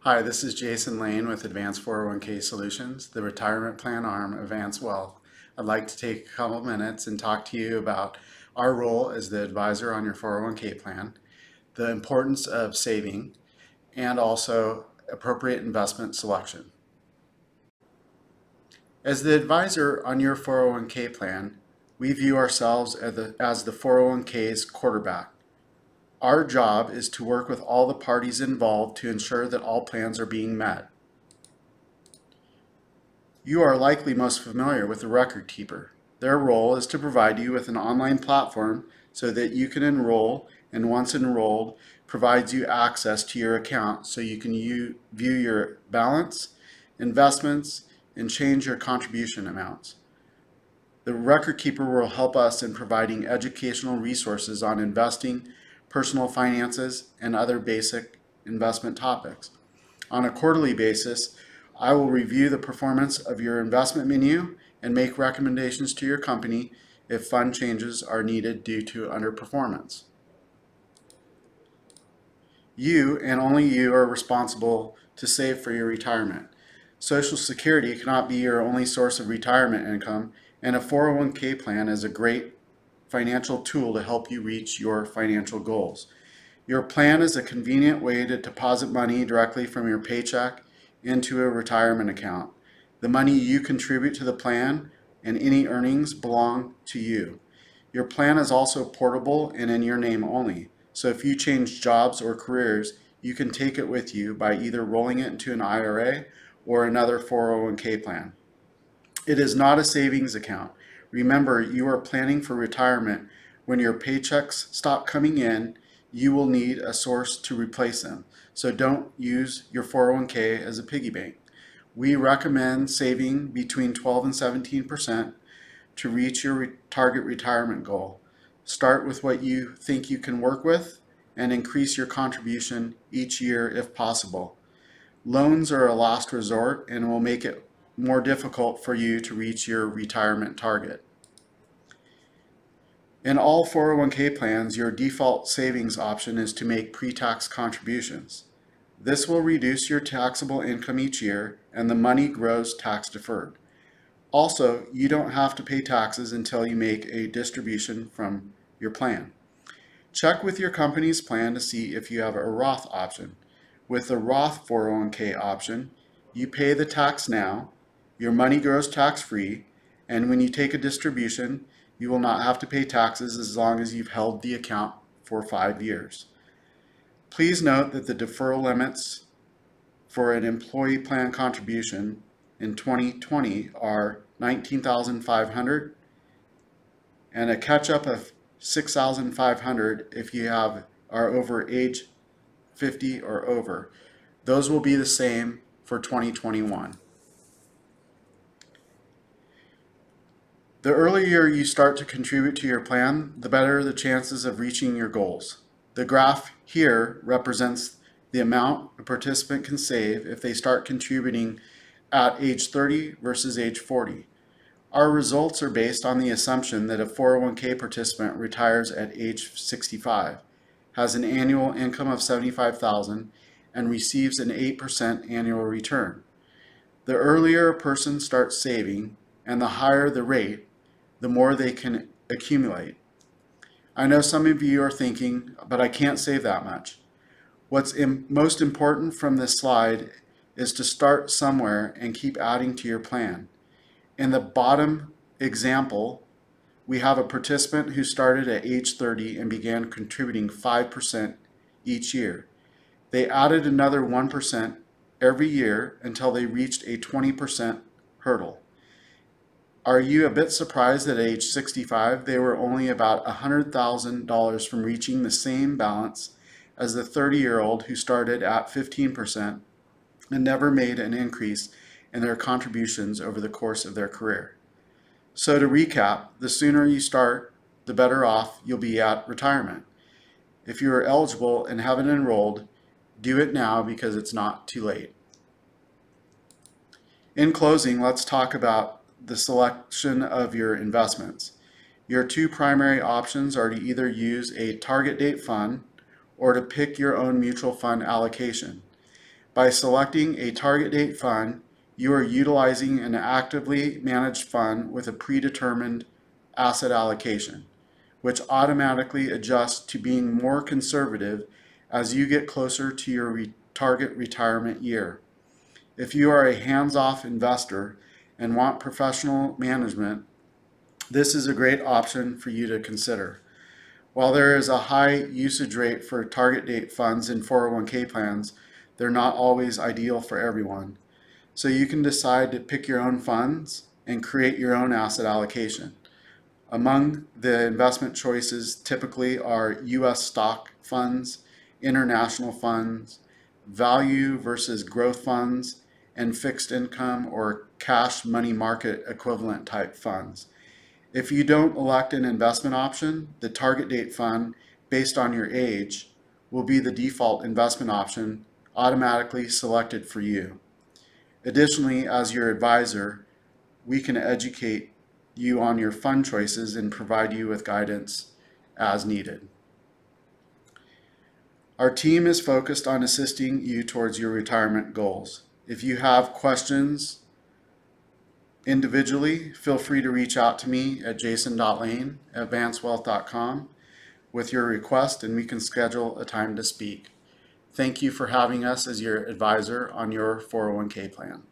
Hi, this is Jason.Lane with Advanced 401k Solutions, the retirement plan arm of Advanced Wealth. I'd like to take a couple minutes and talk to you about our role as the advisor on your 401k plan, the importance of saving, and also appropriate investment selection. As the advisor on your 401k plan, we view ourselves as the 401k's quarterback. Our job is to work with all the parties involved to ensure that all plans are being met. You are likely most familiar with the record keeper. Their role is to provide you with an online platform so that you can enroll, and once enrolled, provides you access to your account so you can view your balance, investments, and change your contribution amounts. The record keeper will help us in providing educational resources on investing, personal finances, and other basic investment topics. On a quarterly basis, I will review the performance of your investment menu and make recommendations to your company if fund changes are needed due to underperformance. You and only you are responsible to save for your retirement. Social Security cannot be your only source of retirement income, and a 401k plan is a great financial tool to help you reach your financial goals. Your plan is a convenient way to deposit money directly from your paycheck into a retirement account. The money you contribute to the plan and any earnings belong to you. Your plan is also portable and in your name only. So if you change jobs or careers, you can take it with you by either rolling it into an IRA or another 401k plan. It is not a savings account. Remember, you are planning for retirement. When your paychecks stop coming in, you will need a source to replace them. So don't use your 401k as a piggy bank. We recommend saving between 12 and 17% to reach your target retirement goal. Start with what you think you can work with and increase your contribution each year if possible. Loans are a last resort and will make it more difficult for you to reach your retirement target. In all 401k plans, your default savings option is to make pre-tax contributions. This will reduce your taxable income each year, and the money grows tax deferred. Also, you don't have to pay taxes until you make a distribution from your plan. Check with your company's plan to see if you have a Roth option. With the Roth 401k option, you pay the tax now, your money grows tax-free, and when you take a distribution, you will not have to pay taxes as long as you've held the account for 5 years. Please note that the deferral limits for an employee plan contribution in 2020 are $19,500 and a catch-up of $6,500 if you are over age 50 or over. Those will be the same for 2021. The earlier you start to contribute to your plan, the better the chances of reaching your goals. The graph here represents the amount a participant can save if they start contributing at age 30 versus age 40. Our results are based on the assumption that a 401k participant retires at age 65, has an annual income of $75,000, and receives an 8% annual return. The earlier a person starts saving and the higher the rate, the more they can accumulate. I know some of you are thinking, but I can't save that much. What's most important from this slide is to start somewhere and keep adding to your plan. In the bottom example, we have a participant who started at age 30 and began contributing 5% each year. They added another 1% every year until they reached a 20% hurdle. Are you a bit surprised that at age 65 they were only about $100,000 from reaching the same balance as the 30-year-old who started at 15% and never made an increase in their contributions over the course of their career? So to recap, the sooner you start, the better off you'll be at retirement. If you are eligible and haven't enrolled, do it now because it's not too late. In closing, let's talk about the selection of your investments. Your two primary options are to either use a target date fund or to pick your own mutual fund allocation. By selecting a target date fund, you are utilizing an actively managed fund with a predetermined asset allocation, which automatically adjusts to being more conservative as you get closer to your target retirement year. If you are a hands-off investor and want professional management, this is a great option for you to consider. While there is a high usage rate for target date funds in 401k plans, they're not always ideal for everyone. So you can decide to pick your own funds and create your own asset allocation. Among the investment choices typically are US stock funds, international funds, value versus growth funds, and fixed income or cash money market equivalent type funds. If you don't elect an investment option, the target date fund, based on your age, will be the default investment option automatically selected for you. Additionally, as your advisor, we can educate you on your fund choices and provide you with guidance as needed. Our team is focused on assisting you towards your retirement goals. If you have questions individually, feel free to reach out to me at Jason.Lane at advancedwealth.com with your request, and we can schedule a time to speak. Thank you for having us as your advisor on your 401k plan.